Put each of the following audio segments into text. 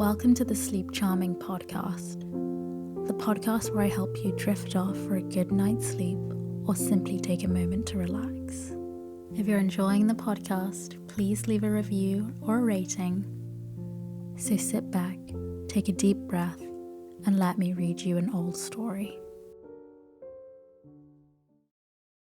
Welcome to the Sleep Charming podcast, the podcast where I help you drift off for a good night's sleep or simply take a moment to relax. If you're enjoying the podcast, please leave a review or a rating. So sit back, take a deep breath, and let me read you an old story.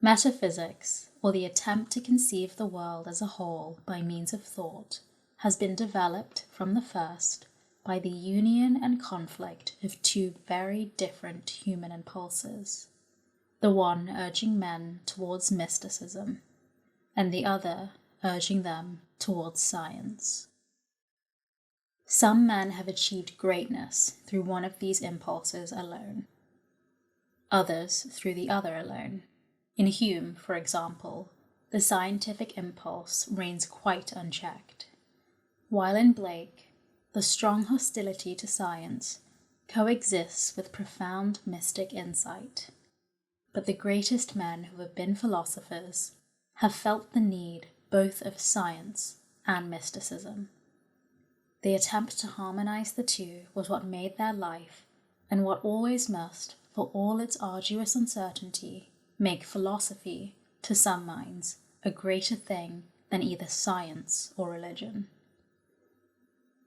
Metaphysics, or the attempt to conceive the world as a whole by means of thought, has been developed from the first by the union and conflict of two very different human impulses, the one urging men towards mysticism, and the other urging them towards science. Some men have achieved greatness through one of these impulses alone, others through the other alone. In Hume, for example, the scientific impulse reigns quite unchecked, while in Blake, the strong hostility to science coexists with profound mystic insight. But the greatest men who have been philosophers have felt the need both of science and mysticism. The attempt to harmonize the two was what made their life, and what always must, for all its arduous uncertainty, make philosophy, to some minds, a greater thing than either science or religion.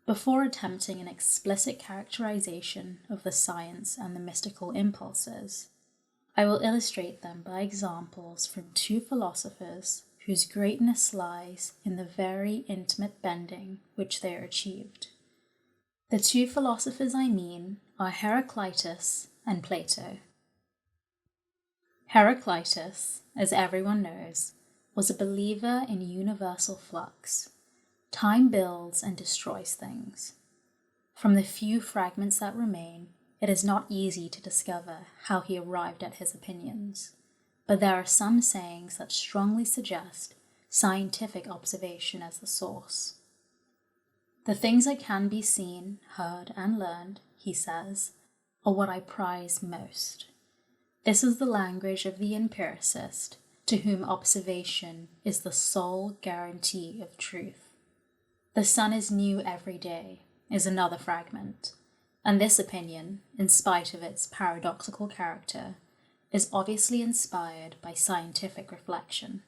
Before attempting an explicit characterization of the science and the mystical impulses, I will illustrate them by examples from two philosophers whose greatness lies in the very intimate bending which they achieved. The two philosophers I mean are Heraclitus and Plato. Heraclitus, as everyone knows, was a believer in universal flux. Time builds and destroys things. From the few fragments that remain, it is not easy to discover how he arrived at his opinions, but there are some sayings that strongly suggest scientific observation as the source. The things that can be seen, heard, and learned, he says, are what I prize most. This is the language of the empiricist, to whom observation is the sole guarantee of truth. The sun is new every day is another fragment, and this opinion, in spite of its paradoxical character, is obviously inspired by scientific reflection,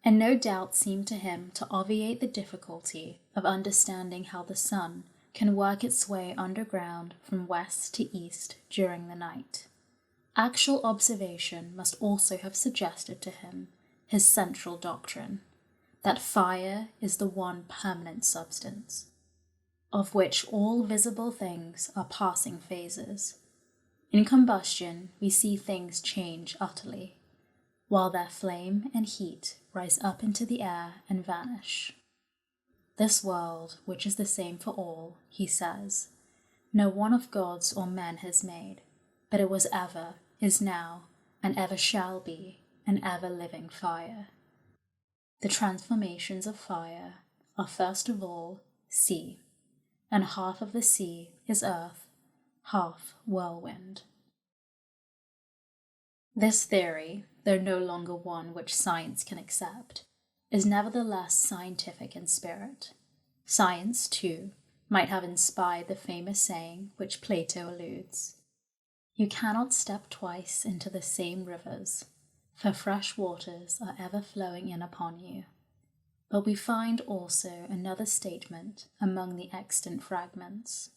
and no doubt seemed to him to obviate the difficulty of understanding how the sun can work its way underground from west to east during the night. Actual observation must also have suggested to him his central doctrine, that fire is the one permanent substance, of which all visible things are passing phases. In combustion, we see things change utterly, while their flame and heat rise up into the air and vanish. This world, which is the same for all, he says, no one of gods or men has made, but it was ever, is now, and ever shall be, an ever-living fire. The transformations of fire are first of all sea, and half of the sea is earth, half whirlwind. This theory, though no longer one which science can accept, is nevertheless scientific in spirit. Science, too, might have inspired the famous saying which Plato alludes: "You cannot step twice into the same rivers, for fresh waters are ever flowing in upon you." But we find also another statement among the extant fragments.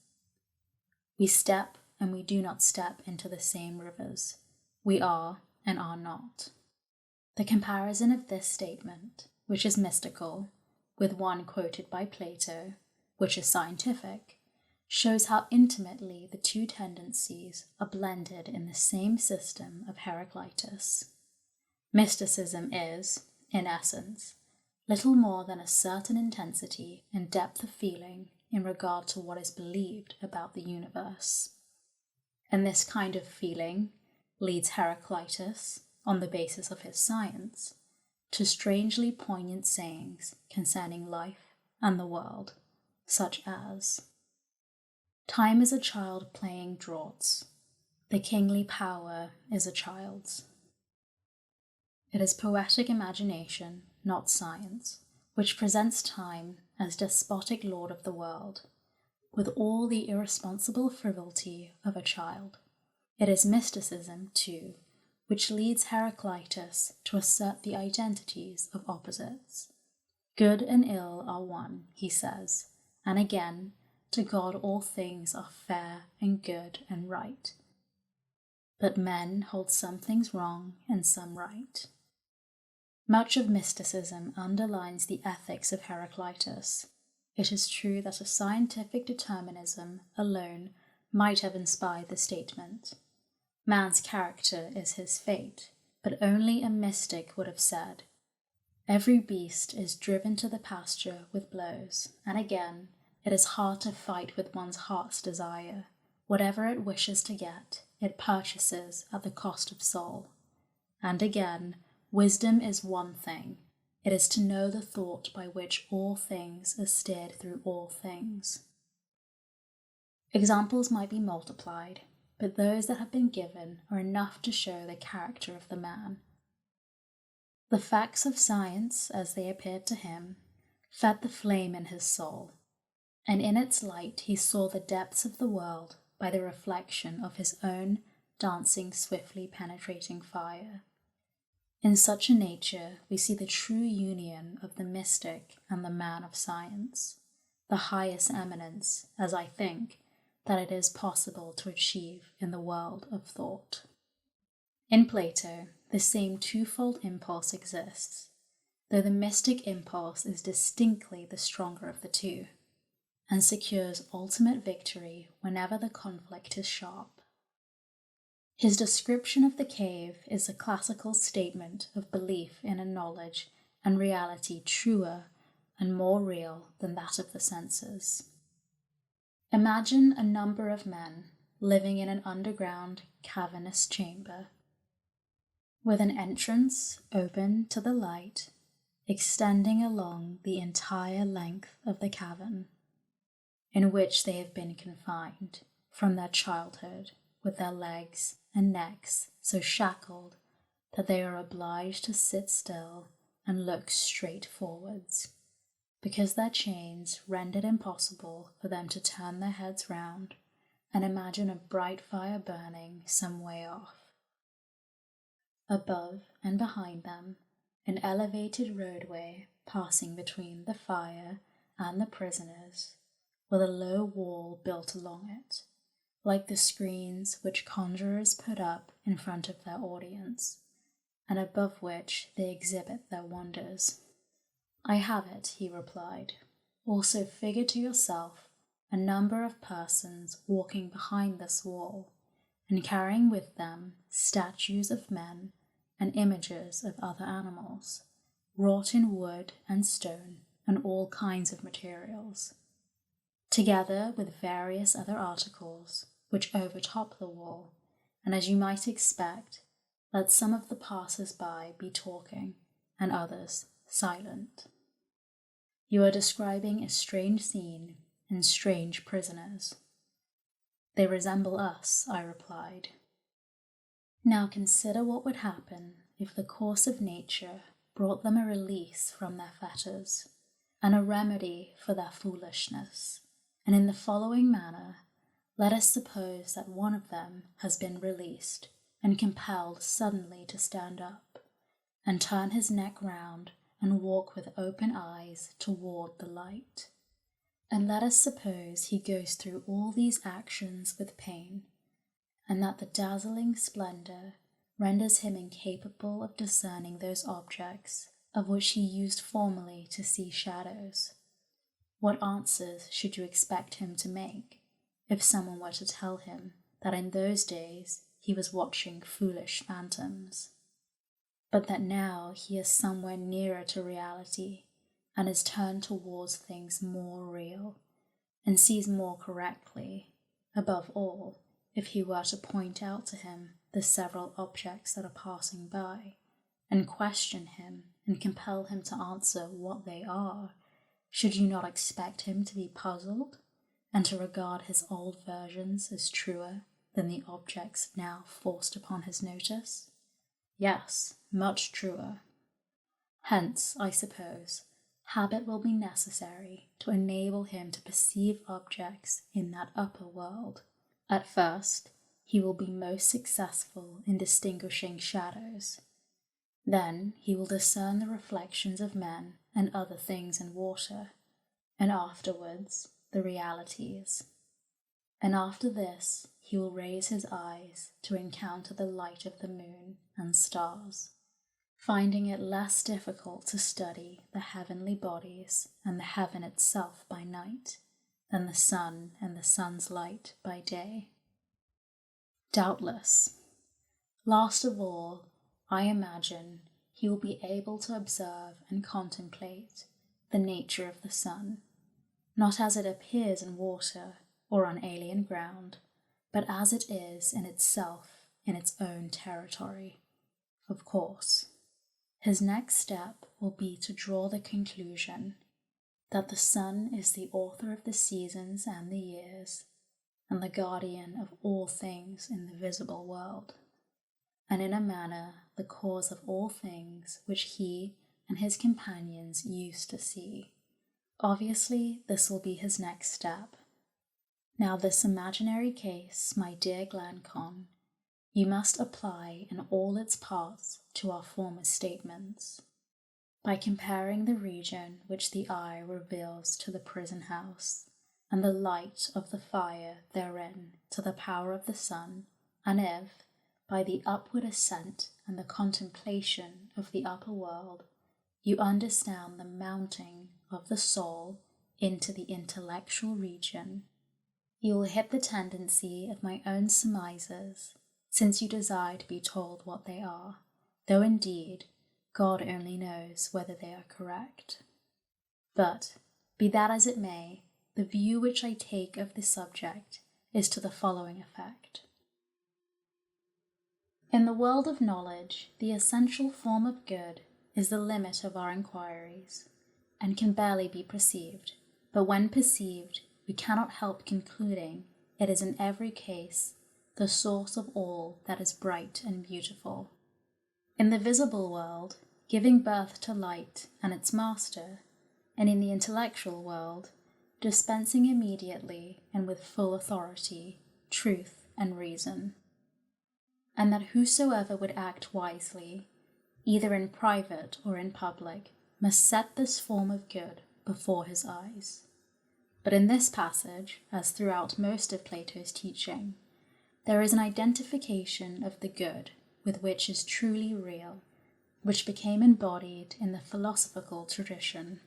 We step and we do not step into the same rivers. We are and are not. The comparison of this statement, which is mystical, with one quoted by Plato, which is scientific, shows how intimately the two tendencies are blended in the same system of Heraclitus. Mysticism is, in essence, little more than a certain intensity and depth of feeling in regard to what is believed about the universe. And this kind of feeling leads Heraclitus, on the basis of his science, to strangely poignant sayings concerning life and the world, such as: "Time is a child playing draughts. The kingly power is a child's." It is poetic imagination, not science, which presents time as despotic lord of the world, with all the irresponsible frivolity of a child. It is mysticism, too, which leads Heraclitus to assert the identities of opposites. Good and ill are one, he says, and again, to God all things are fair and good and right. But men hold some things wrong and some right. Much of mysticism underlines the ethics of Heraclitus. It is true that a scientific determinism alone might have inspired the statement. Man's character is his fate, but only a mystic would have said, every beast is driven to the pasture with blows, and again, it is hard to fight with one's heart's desire. Whatever it wishes to get, it purchases at the cost of soul. And again, wisdom is one thing. It is to know the thought by which all things are steered through all things. Examples might be multiplied, but those that have been given are enough to show the character of the man. The facts of science, as they appeared to him, fed the flame in his soul, and in its light he saw the depths of the world by the reflection of his own dancing, swiftly penetrating fire. In such a nature, we see the true union of the mystic and the man of science, the highest eminence, as I think, that it is possible to achieve in the world of thought. In Plato, the same twofold impulse exists, though the mystic impulse is distinctly the stronger of the two, and secures ultimate victory whenever the conflict is sharp. His description of the cave is a classical statement of belief in a knowledge and reality truer and more real than that of the senses. Imagine a number of men living in an underground cavernous chamber, with an entrance open to the light, extending along the entire length of the cavern, in which they have been confined from their childhood, with their legs and necks so shackled that they are obliged to sit still and look straight forwards, because their chains render it impossible for them to turn their heads round and imagine a bright fire burning some way off. Above and behind them, an elevated roadway passing between the fire and the prisoners, with a low wall built along it, like the screens which conjurers put up in front of their audience, and above which they exhibit their wonders. I have it, he replied. Also figure to yourself a number of persons walking behind this wall, and carrying with them statues of men and images of other animals, wrought in wood and stone and all kinds of materials, together with various other articles which overtop the wall, and as you might expect, let some of the passers-by be talking, and others silent. You are describing a strange scene and strange prisoners. They resemble us, I replied. Now consider what would happen if the course of nature brought them a release from their fetters, and a remedy for their foolishness, and in the following manner, let us suppose that one of them has been released and compelled suddenly to stand up, and turn his neck round and walk with open eyes toward the light. And let us suppose he goes through all these actions with pain, and that the dazzling splendor renders him incapable of discerning those objects of which he used formerly to see shadows. What answers should you expect him to make, if someone were to tell him that in those days he was watching foolish phantoms, but that now he is somewhere nearer to reality and is turned towards things more real, and sees more correctly, above all, if he were to point out to him the several objects that are passing by, and question him and compel him to answer what they are, should you not expect him to be puzzled, and to regard his old versions as truer than the objects now forced upon his notice? Yes, much truer. Hence, I suppose, habit will be necessary to enable him to perceive objects in that upper world. At first, he will be most successful in distinguishing shadows. Then he will discern the reflections of men and other things in water, and afterwards the realities. And after this, he will raise his eyes to encounter the light of the moon and stars, finding it less difficult to study the heavenly bodies and the heaven itself by night than the sun and the sun's light by day. Doubtless, last of all, I imagine he will be able to observe and contemplate the nature of the sun, not as it appears in water or on alien ground, but as it is in itself in its own territory. Of course, his next step will be to draw the conclusion that the sun is the author of the seasons and the years, and the guardian of all things in the visible world, and in a manner the cause of all things which he and his companions used to see. Obviously, this will be his next step. Now this imaginary case, my dear Glancon, you must apply in all its parts to our former statements, by comparing the region which the eye reveals to the prison house, and the light of the fire therein to the power of the sun, and if, by the upward ascent and the contemplation of the upper world, you understand the mounting of the soul into the intellectual region, you will hit the tendency of my own surmises, since you desire to be told what they are, though indeed God only knows whether they are correct. But, be that as it may, the view which I take of this subject is to the following effect. In the world of knowledge, the essential form of good is the limit of our inquiries, and can barely be perceived, but when perceived, we cannot help concluding it is in every case the source of all that is bright and beautiful. In the visible world, giving birth to light and its master, and in the intellectual world, dispensing immediately and with full authority, truth and reason. And that whosoever would act wisely, either in private or in public, must set this form of good before his eyes. But in this passage, as throughout most of Plato's teaching, there is an identification of the good with which is truly real, which became embodied in the philosophical tradition,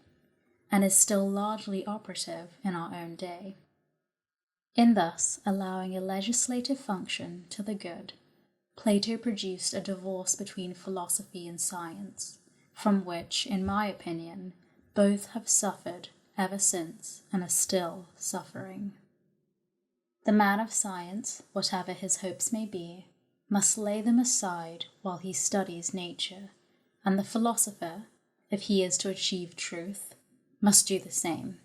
and is still largely operative in our own day. In thus allowing a legislative function to the good, Plato produced a divorce between philosophy and science, from which, in my opinion, both have suffered ever since and are still suffering. The man of science, whatever his hopes may be, must lay them aside while he studies nature, and the philosopher, if he is to achieve truth, must do the same.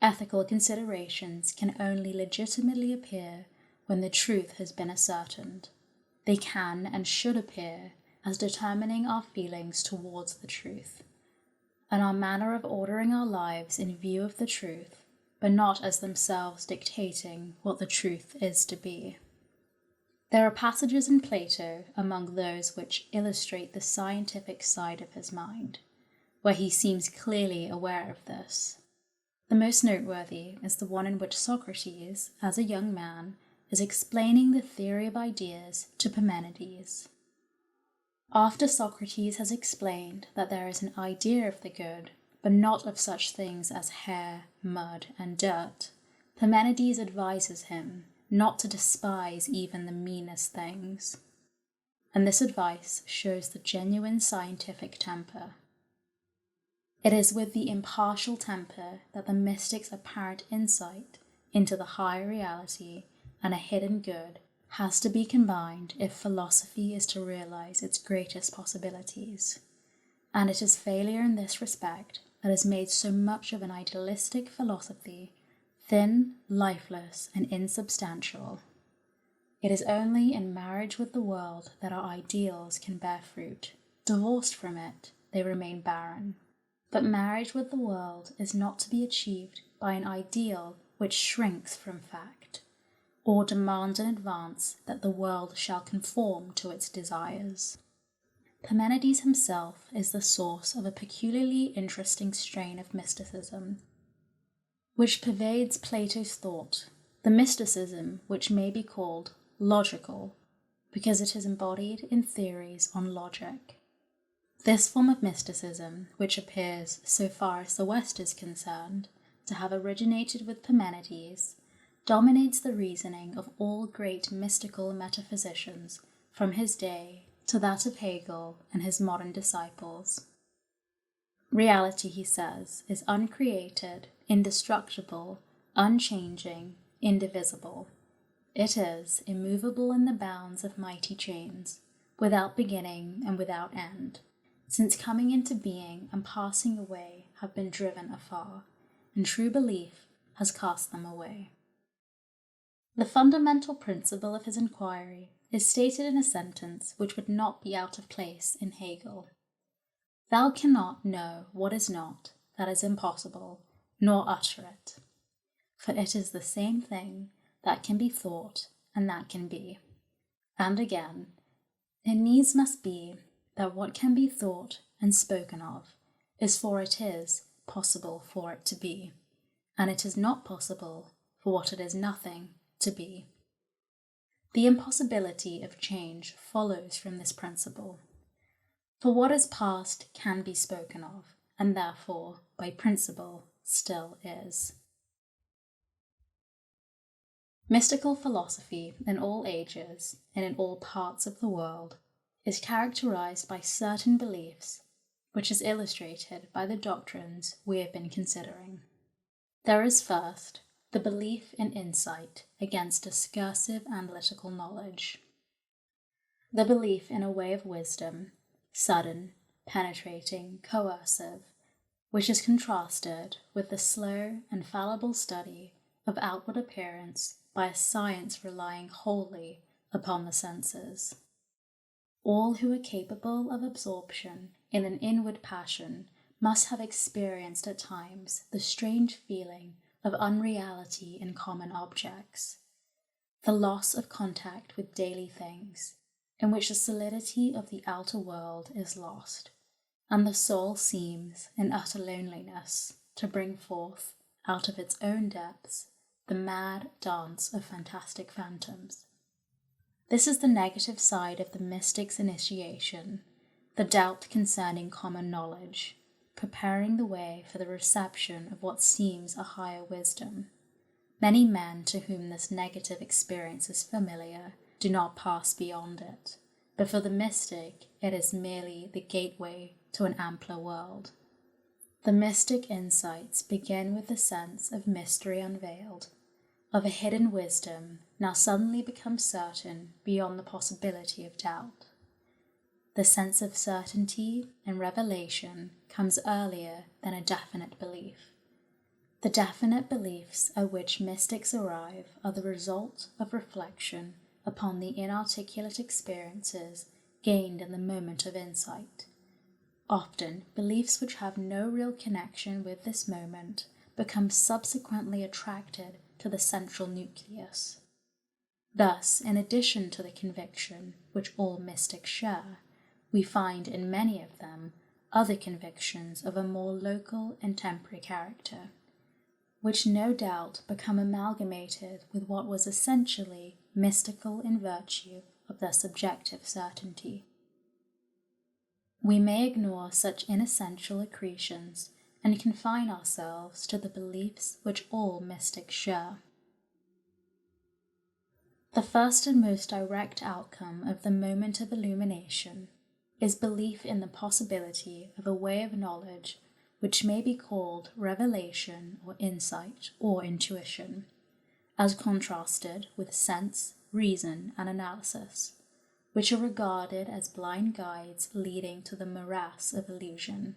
Ethical considerations can only legitimately appear when the truth has been ascertained. They can and should appear as determining our feelings towards the truth, and our manner of ordering our lives in view of the truth, but not as themselves dictating what the truth is to be. There are passages in Plato among those which illustrate the scientific side of his mind, where he seems clearly aware of this. The most noteworthy is the one in which Socrates, as a young man, is explaining the theory of ideas to Parmenides. After Socrates has explained that there is an idea of the good, but not of such things as hair, mud, and dirt, Parmenides advises him not to despise even the meanest things. And this advice shows the genuine scientific temper. It is with the impartial temper that the mystic's apparent insight into the higher reality and a hidden good has to be combined if philosophy is to realize its greatest possibilities. And it is failure in this respect that has made so much of an idealistic philosophy thin, lifeless, and insubstantial. It is only in marriage with the world that our ideals can bear fruit. Divorced from it, they remain barren. But marriage with the world is not to be achieved by an ideal which shrinks from fact, or demands in advance that the world shall conform to its desires. Parmenides himself is the source of a peculiarly interesting strain of mysticism, which pervades Plato's thought, the mysticism which may be called logical, because it is embodied in theories on logic. This form of mysticism, which appears, so far as the West is concerned, to have originated with Parmenides, dominates the reasoning of all great mystical metaphysicians from his day to that of Hegel and his modern disciples. Reality, he says, is uncreated, indestructible, unchanging, indivisible. It is immovable in the bounds of mighty chains, without beginning and without end, since coming into being and passing away have been driven afar, and true belief has cast them away. The fundamental principle of his inquiry is stated in a sentence which would not be out of place in Hegel. Thou cannot know what is not, that is impossible, nor utter it. For it is the same thing that can be thought and that can be. And again, it needs must be that what can be thought and spoken of is for it is possible for it to be, and it is not possible for what it is nothing to be. The impossibility of change follows from this principle. For what is past can be spoken of, and therefore, by principle, still is. Mystical philosophy in all ages and in all parts of the world is characterized by certain beliefs, which is illustrated by the doctrines we have been considering. There is first the belief in insight against discursive analytical knowledge. The belief in a way of wisdom, sudden, penetrating, coercive, which is contrasted with the slow and fallible study of outward appearance by a science relying wholly upon the senses. All who are capable of absorption in an inward passion must have experienced at times the strange feeling of unreality in common objects, the loss of contact with daily things, in which the solidity of the outer world is lost, and the soul seems, in utter loneliness, to bring forth, out of its own depths, the mad dance of fantastic phantoms. This is the negative side of the mystic's initiation, the doubt concerning common knowledge, preparing the way for the reception of what seems a higher wisdom. Many men to whom this negative experience is familiar do not pass beyond it, but for the mystic it is merely the gateway to an ampler world. The mystic insights begin with the sense of mystery unveiled, of a hidden wisdom now suddenly becomes certain beyond the possibility of doubt. The sense of certainty and revelation comes earlier than a definite belief. The definite beliefs at which mystics arrive are the result of reflection upon the inarticulate experiences gained in the moment of insight. Often, beliefs which have no real connection with this moment become subsequently attracted to the central nucleus. Thus, in addition to the conviction which all mystics share, we find in many of them other convictions of a more local and temporary character, which no doubt become amalgamated with what was essentially mystical in virtue of their subjective certainty. We may ignore such inessential accretions and confine ourselves to the beliefs which all mystics share. The first and most direct outcome of the moment of illumination is belief in the possibility of a way of knowledge which may be called revelation or insight or intuition, as contrasted with sense, reason, and analysis, which are regarded as blind guides leading to the morass of illusion.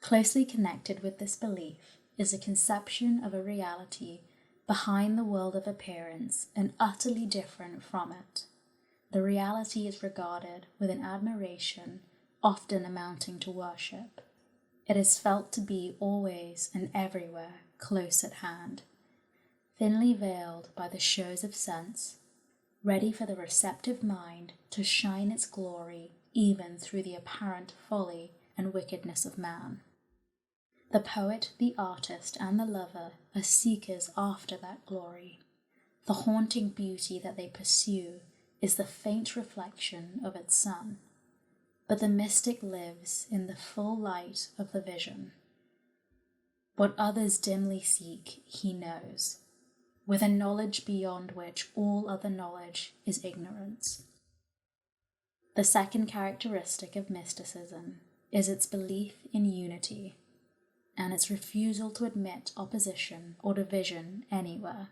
Closely connected with this belief is a conception of a reality behind the world of appearance and utterly different from it. The reality is regarded with an admiration often amounting to worship. It is felt to be always and everywhere close at hand, thinly veiled by the shows of sense, ready for the receptive mind to shine its glory even through the apparent folly and wickedness of man. The poet, the artist, and the lover are seekers after that glory. The haunting beauty that they pursue is the faint reflection of its sun. But the mystic lives in the full light of the vision. What others dimly seek, he knows, with a knowledge beyond which all other knowledge is ignorance. The second characteristic of mysticism is its belief in unity, and its refusal to admit opposition or division anywhere.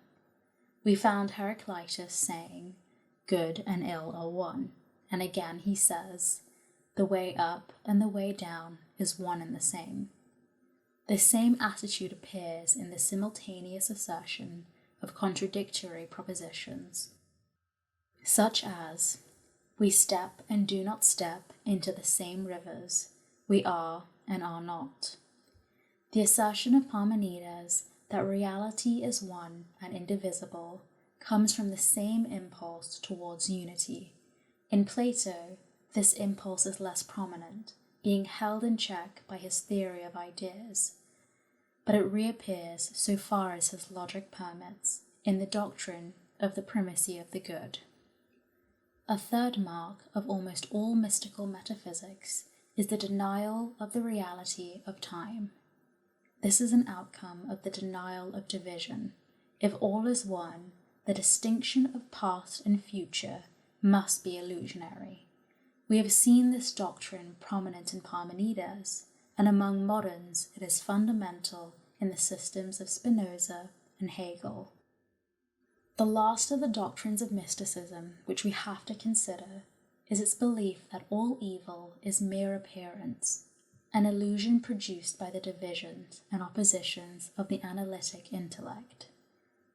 We found Heraclitus saying, "Good and ill are one," and again he says, "The way up and the way down is one and the same." The same attitude appears in the simultaneous assertion of contradictory propositions, such as, "We step and do not step into the same rivers, we are and are not." The assertion of Parmenides that reality is one and indivisible comes from the same impulse towards unity. In Plato, this impulse is less prominent, being held in check by his theory of ideas, but it reappears so far as his logic permits in the doctrine of the primacy of the good. A third mark of almost all mystical metaphysics is the denial of the reality of time. This is an outcome of the denial of division. If all is one, the distinction of past and future must be illusionary. We have seen this doctrine prominent in Parmenides, and among moderns it is fundamental in the systems of Spinoza and Hegel. The last of the doctrines of mysticism which we have to consider is its belief that all evil is mere appearance, an illusion produced by the divisions and oppositions of the analytic intellect.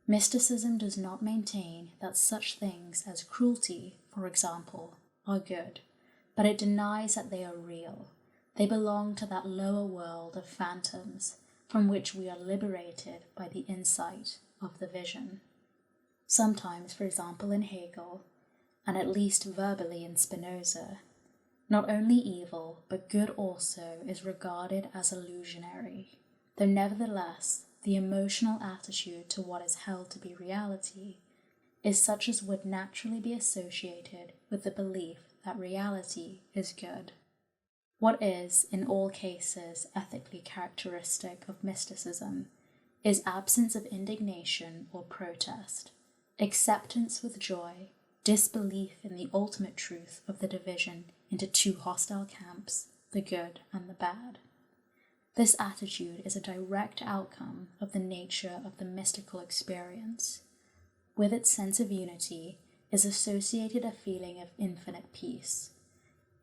Mysticism does not maintain that such things as cruelty, for example, are good, but it denies that they are real. They belong to that lower world of phantoms from which we are liberated by the insight of the vision. Sometimes, for example, in Hegel, and at least verbally in Spinoza, not only evil, but good also is regarded as illusionary, though nevertheless the emotional attitude to what is held to be reality is such as would naturally be associated with the belief that reality is good. What is, in all cases, ethically characteristic of mysticism is absence of indignation or protest, acceptance with joy, disbelief in the ultimate truth of the division into two hostile camps, the good and the bad. This attitude is a direct outcome of the nature of the mystical experience. With its sense of unity is associated a feeling of infinite peace.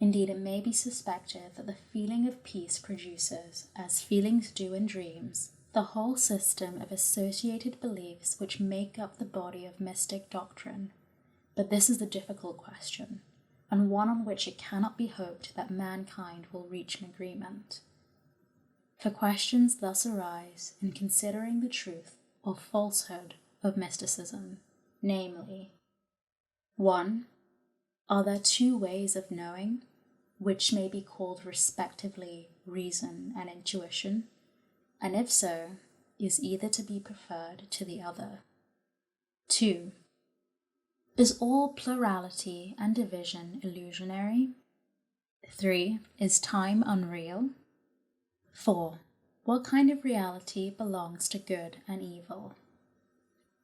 Indeed, it may be suspected that the feeling of peace produces, as feelings do in dreams, the whole system of associated beliefs which make up the body of mystic doctrine. But this is the difficult question, and one on which it cannot be hoped that mankind will reach an agreement. For questions thus arise in considering the truth or falsehood of mysticism, namely, 1. Are there two ways of knowing, which may be called respectively reason and intuition? And if so, is either to be preferred to the other? 2. Is all plurality and division illusionary? 3. Is time unreal? 4. What kind of reality belongs to good and evil?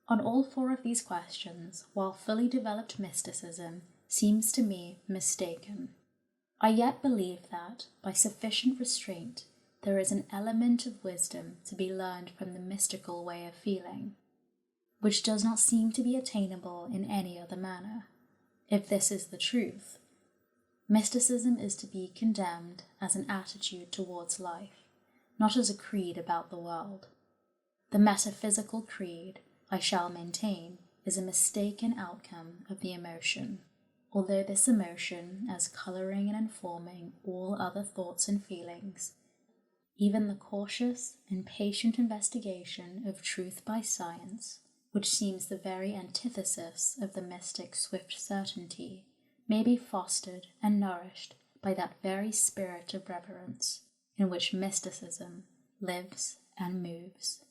On all four of these questions, while fully developed mysticism seems to me mistaken, I yet believe that, by sufficient restraint, there is an element of wisdom to be learned from the mystical way of feeling, which does not seem to be attainable in any other manner. If this is the truth, mysticism is to be condemned as an attitude towards life, not as a creed about the world. The metaphysical creed, I shall maintain, is a mistaken outcome of the emotion, although this emotion, as colouring and informing all other thoughts and feelings, Even the cautious and patient investigation of truth by science, which seems the very antithesis of the mystic swift certainty, may be fostered and nourished by that very spirit of reverence in which mysticism lives and moves.